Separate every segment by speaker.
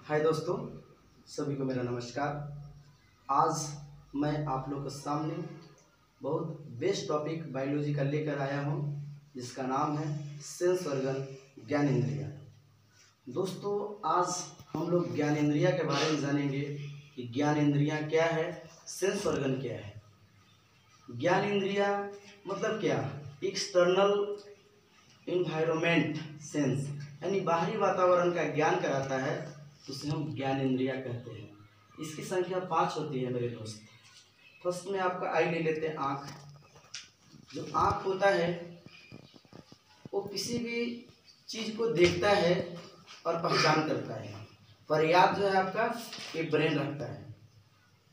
Speaker 1: हाय दोस्तों, सभी को मेरा नमस्कार। आज मैं आप लोग के सामने बहुत बेस्ट टॉपिक बायोलॉजी का लेकर आया हूँ, जिसका नाम है सेंस ऑर्गन ज्ञानेंद्रिया। दोस्तों, आज हम लोग ज्ञानेंद्रिया के बारे में जानेंगे कि ज्ञानेंद्रिया क्या है, सेंस ऑर्गन क्या है। ज्ञानेंद्रिया मतलब क्या? एक्सटर्नल इन्वायरमेंट सेंस, यानी बाहरी वातावरण का ज्ञान कराता है, उसे हम ज्ञानेंद्रिया कहते हैं। इसकी संख्या 5 होती है मेरे दोस्त। फर्स्ट में आपका आई ले लेते हैं, आँख। जो आँख होता है वो किसी भी चीज़ को देखता है और पहचान करता है। पर याद जो है आपका ये ब्रेन रखता है।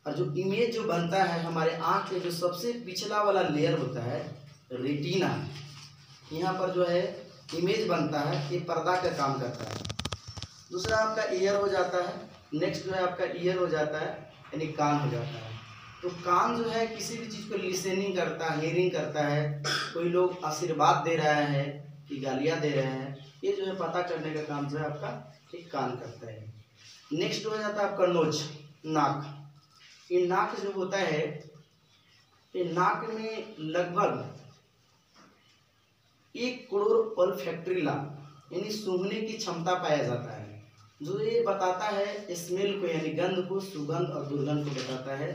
Speaker 1: और जो इमेज जो बनता है हमारे आँख के, जो सबसे पिछला वाला लेयर होता है रेटिना, यहाँ पर जो है इमेज बनता है, ये पर्दा का काम करता है। दूसरा आपका ईयर हो जाता है। नेक्स्ट जो है आपका ईयर हो जाता है, यानी कान हो जाता है। तो कान जो है किसी भी चीज़ को लिसनिंग करता है, हियरिंग करता है। कोई लोग आशीर्वाद दे रहा है कि गालियाँ दे रहे हैं, ये जो है पता करने का काम जो है आपका एक कान करता है। नेक्स्ट हो जाता है आपका नोज, नाक। ये नाक जो होता है, ये नाक में लगभग 1 करोड़ ओल्फैक्टरी यानी सूंघने की क्षमता पाया जाता है, जो ये बताता है स्मेल को, यानी गंध को, सुगंध और दुर्गंध को बताता है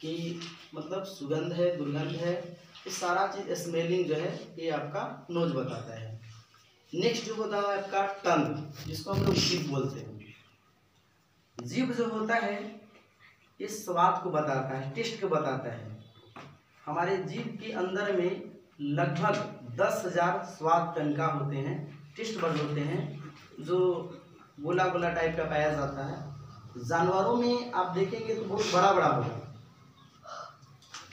Speaker 1: कि मतलब सुगंध है, दुर्गंध है, ये सारा चीज़ स्मेलिंग जो है ये आपका नोज बताता है। नेक्स्ट जो होता है आपका टंग, जिसको हम लोग जीभ बोलते हैं। जीभ जो होता है ये स्वाद को बताता है, टेस्ट को बताता है। हमारे जीभ के अंदर में लगभग 10,000 स्वाद तनिका होते हैं, टेस्ट बड होते हैं, जो गोला गोला टाइप का पाया जाता है। जानवरों में आप देखेंगे तो बहुत बड़ा बड़ा होगा,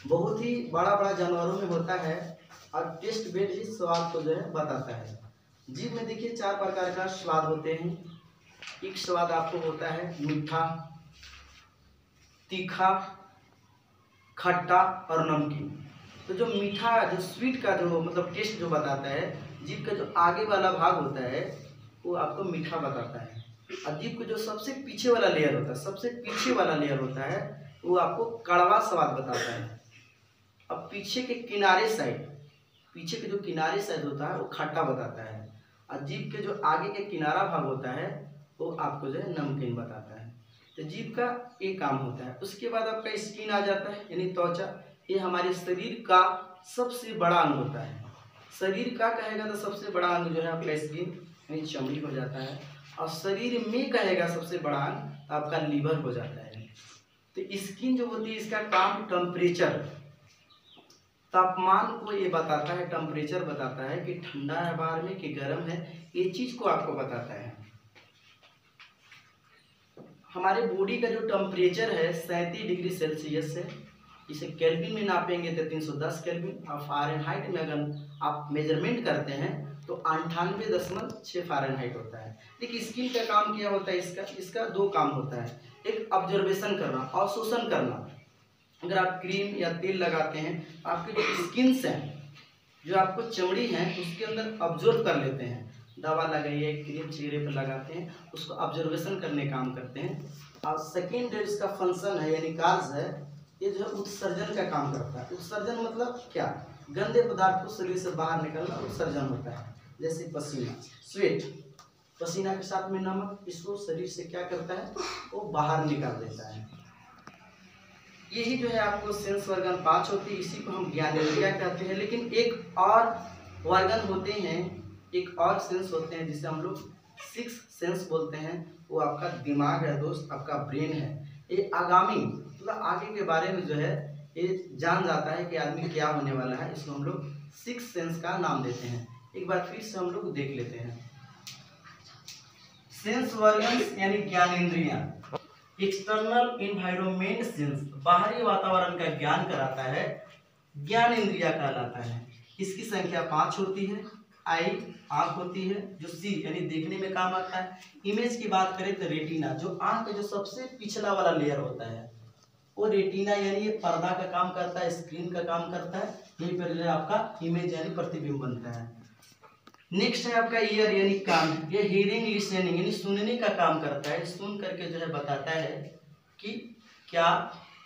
Speaker 1: बहुत ही बड़ा बड़ा जानवरों में होता है, और टेस्ट बेड ही स्वाद को जो है बताता है। जीभ में देखिए 4 प्रकार का स्वाद होते हैं। एक स्वाद आपको होता है मीठा, तीखा, खट्टा और नमकीन। तो जो मीठा, जो स्वीट का जो मतलब टेस्ट जो बताता है, जीभ का जो आगे वाला भाग होता है वो आपको मीठा बताता है। और जीभ का जो सबसे पीछे वाला लेयर होता है, सबसे पीछे वाला लेयर होता है, वो आपको कड़वा स्वाद बताता है। अब पीछे के किनारे साइड, पीछे के जो किनारे साइड होता है वो खट्टा बताता है। और जीभ के जो आगे के किनारा भाग होता है वो आपको जो है नमकीन बताता है। तो जीभ का ये काम होता है। उसके बाद आपका स्किन आ जाता है, यानी त्वचा। ये हमारे शरीर का सबसे बड़ा अंग होता है। शरीर का कहेगा तो सबसे बड़ा अंग जो है आपका स्किन, यानी चमड़ी हो जाता है। और शरीर में कहेगा सबसे बड़ा अंग आपका लीवर हो जाता है। तो स्किन जो होती है, इसका काम टेम्परेचर, तापमान को ये बताता है, टेम्परेचर बताता है कि ठंडा है बाहर में कि गर्म है, ये चीज को आपको बताता है। हमारे बॉडी का जो टेम्परेचर है 37 डिग्री सेल्सियस है। इसे केल्विन में नापेंगे तो 310 केल्विन, और फ़ारेनहाइट में अगर आप मेजरमेंट करते हैं तो 98.6 फ़ारेनहाइट होता है। देखिए स्किन का काम क्या होता है, इसका 2 काम होता है। एक ऑब्जर्वेशन करना, अवशोषण करना। अगर आप क्रीम या तेल लगाते हैं, आपके जो स्किन्स हैं, जो आपको चमड़ी है, उसके अंदर ऑब्जर्व कर लेते हैं। दवा लगाइए, क्रीम चेहरे पर लगाते हैं, उसको ऑब्जर्वेशन करने काम करते हैं। और सेकेंड जो इसका फंक्शन है यानी कार्य है, ये जो है उत्सर्जन का काम करता है। उत्सर्जन मतलब क्या? गंदे पदार्थ को शरीर से बाहर निकलना उत्सर्जन होता है। जैसे पसीना, स्वेट, पसीना के साथ में नमक, इसको शरीर से क्या करता है, वो बाहर निकाल देता है। यही जो है आपको सेंस ऑर्गन 5 होती है, इसी को हम ज्ञानेंद्रिया कहते हैं। लेकिन एक और ऑर्गन होते हैं, एक और सेंस होते हैं जिसे हम लोग 6 सेंस बोलते हैं। वो आपका दिमाग है दोस्त, आपका ब्रेन है। ये आगामी मतलब आगे के बारे में जो है ये जान जाता है कि आदमी क्या होने वाला है। इसको हम लोग 6 सेंस का नाम देते हैं। एक बार फिर से हम लोग देख लेते हैं। सेंस ऑर्गन यानी ज्ञानेंद्रियां, एक्सटर्नल इन्वायरमेंट सेंस, बाहरी वातावरण का ज्ञान कराता है, ज्ञानेंद्रिया कहलाता है। इसकी संख्या 5 होती है। आई आंख होती है, जो सी यानी देखने में काम आता है। इमेज की बात करें तो रेटिना, जो आंख का जो सबसे पिछला वाला लेयर होता है वो रेटिना, यानी ये पर्दा का काम करता है, स्क्रीन का काम करता है। यहीं पर आपका इमेज यानी प्रतिबिंब बनता है। नेक्स्ट है आपका ईयर यानी कान। ये हियरिंग लिसनिंग यानी सुनने का काम करता है, सुन करके जो है बताता है कि क्या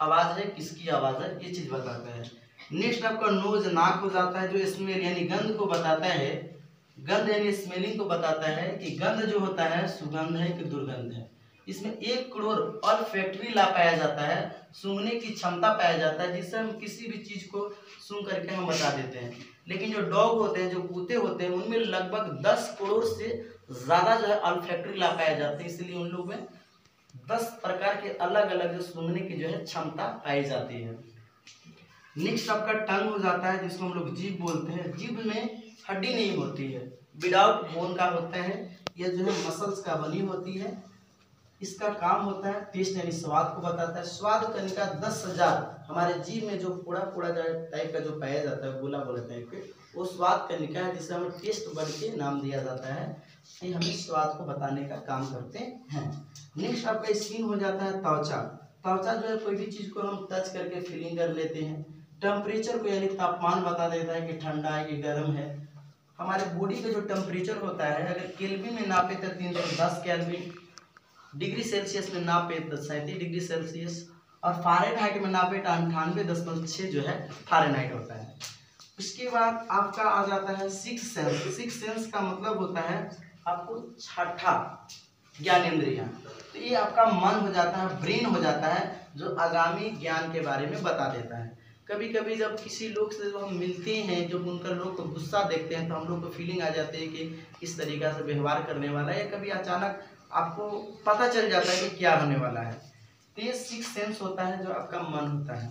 Speaker 1: आवाज है, किसकी आवाज है, ये चीज बताता है। नेक्स्ट आपका नोज नाक हो जाता है, जो स्मेल यानी गंध को बताता है। गंध यानी स्मेलिंग को बताता है कि गंध जो होता है सुगंध है कि दुर्गंध है। इसमें 1 करोड़ ऑल्फैक्टरी लाभ पाया जाता है, सूंघने की क्षमता पाया जाता है, जिससे हम किसी भी चीज को सूंघ करके हम बता देते हैं। लेकिन जो डॉग होते हैं, जो कुत्ते होते हैं, उनमें लगभग 10 करोड़ से ज्यादा जो है ऑल्फैक्टरी लाभ पाए जाते हैं, इसलिए उन लोग में 10 प्रकार के अलग अलग जो सूंघने की जो है क्षमता पाई जाती है। नेक्स्ट आपका टंग हो जाता है, जिसको हम लोग जीभ बोलते हैं। जीभ में हड्डी नहीं होती है, विदाउट बोन का होता है, यह जो है मसल्स का बनी होती है। इसका काम होता है टेस्ट यानी स्वाद को बताता है। स्वाद कनिका 10,000 हमारे जीभ में जो पूरा पूरा टाइप का जो पाया जाता है, गोला गोला टाइप के, वो स्वाद कनिका है, जिसे हमें टेस्ट बड के नाम दिया जाता है। ये हमें स्वाद को बताने का काम करते हैं। नेक्स्ट आपका स्किन हो जाता है त्वचा। त्वचा जो है कोई भी चीज को हम टच करके फीलिंग कर लेते हैं। टेम्परेचर को यानी तापमान बता देता है कि ठंडा है कि गर्म है। हमारे बॉडी का जो टेम्परेचर होता है, अगर केल्विन में नापे तो 310 केल्विन, डिग्री सेल्सियस में नापे तो 37 डिग्री सेल्सियस, और फारेनहाइट में नापे तो 98.6 जो है फारेनहाइट होता है। उसके बाद आपका आ जाता है सिक्स सेंस। सिक्स सेंस का मतलब होता है आपको छठा ज्ञानेंद्रिय। तो ये आपका मन हो जाता है, ब्रेन हो जाता है, जो आगामी ज्ञान के बारे में बता देता है। कभी कभी जब किसी लोग से हम मिलते हैं, जब उनका लोग को गुस्सा देखते हैं, तो हम लोग को फीलिंग आ जाती है कि इस तरीक़ा से व्यवहार करने वाला है, या कभी अचानक आपको पता चल जाता है कि क्या होने वाला है। तो ये सिक्स सेंस होता है, जो आपका मन होता है।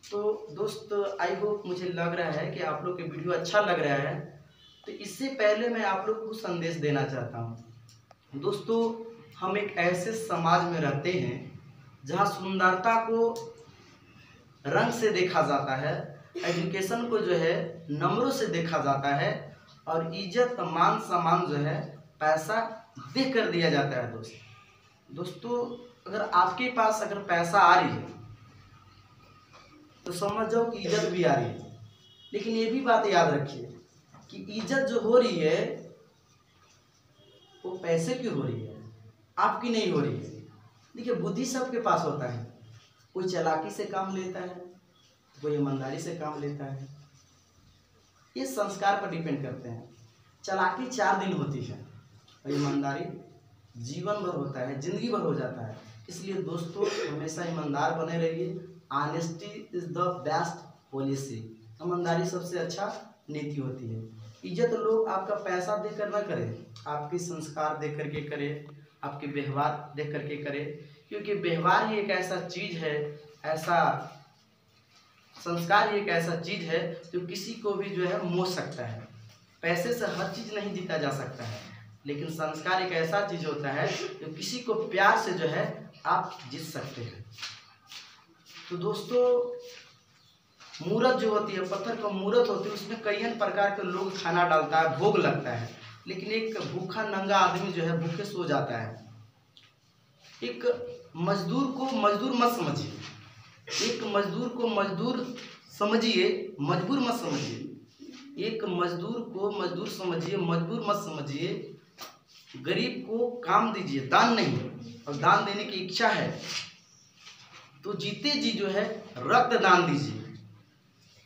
Speaker 1: तो दोस्त, आई होप मुझे लग रहा है कि आप लोग के वीडियो अच्छा लग रहा है। तो इससे पहले मैं आप लोग को संदेश देना चाहता हूँ। दोस्तों, हम एक ऐसे समाज में रहते हैं जहाँ सुंदरता को रंग से देखा जाता है, एजुकेशन को जो है नंबरों से देखा जाता है, और इज्जत मान सम्मान जो है पैसा देख कर दिया जाता है। दोस्तों, अगर आपके पास अगर पैसा आ रही है तो समझ जाओ कि इज्जत भी आ रही है। लेकिन ये भी बात याद रखिए कि इज्जत जो हो रही है वो पैसे की हो रही है, आपकी नहीं हो रही है। देखिए, बुद्धि सबके पास होता है, कोई चालाकी से काम लेता है, कोई ईमानदारी से काम लेता है। ये संस्कार पर डिपेंड करते हैं। चालाकी 4 दिन होती है और ईमानदारी जीवन भर होता है, जिंदगी भर हो जाता है। इसलिए दोस्तों, हमेशा ईमानदार बने रहिए। Honesty is the best policy. ईमानदारी सबसे अच्छा नीति होती है। इज्जत लोग आपका पैसा देकर ना करें, आपके संस्कार देख करके करें, आपके व्यवहार देख करके करें। क्योंकि व्यवहार ही एक ऐसा चीज है, ऐसा संस्कार ही एक ऐसा चीज है जो किसी को भी जो है मोह सकता है। पैसे से हर चीज नहीं जीता जा सकता है, लेकिन संस्कार एक ऐसा चीज होता है जो किसी को प्यार से जो है आप जीत सकते हैं। तो दोस्तों, मूरत जो होती है, पत्थर का मूरत होती है, उसमें कई प्रकार के लोग खाना डालता है, भोग लगता है, लेकिन एक भूखा नंगा आदमी जो है भूखे सो जाता है। एक मजदूर को मजदूर मत समझिए, एक मजदूर को मजदूर समझिए, मजबूर मत समझिए। एक मजदूर को मजदूर समझिए, मजबूर मत समझिए। गरीब को काम दीजिए, दान नहीं। और दान देने की इच्छा है तो जीते जी जो है रक्त दान दीजिए,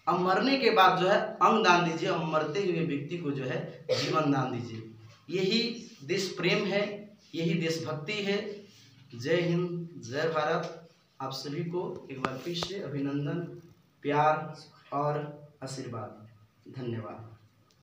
Speaker 1: अब मरने के बाद जो है अंग दान दीजिए, और मरते हुए व्यक्ति को जो है जीवन दान दीजिए। यही देश प्रेम है, यही देशभक्ति है। जय हिंद, जय भारत। आप सभी को एक बार फिर से अभिनंदन, प्यार और आशीर्वाद। धन्यवाद।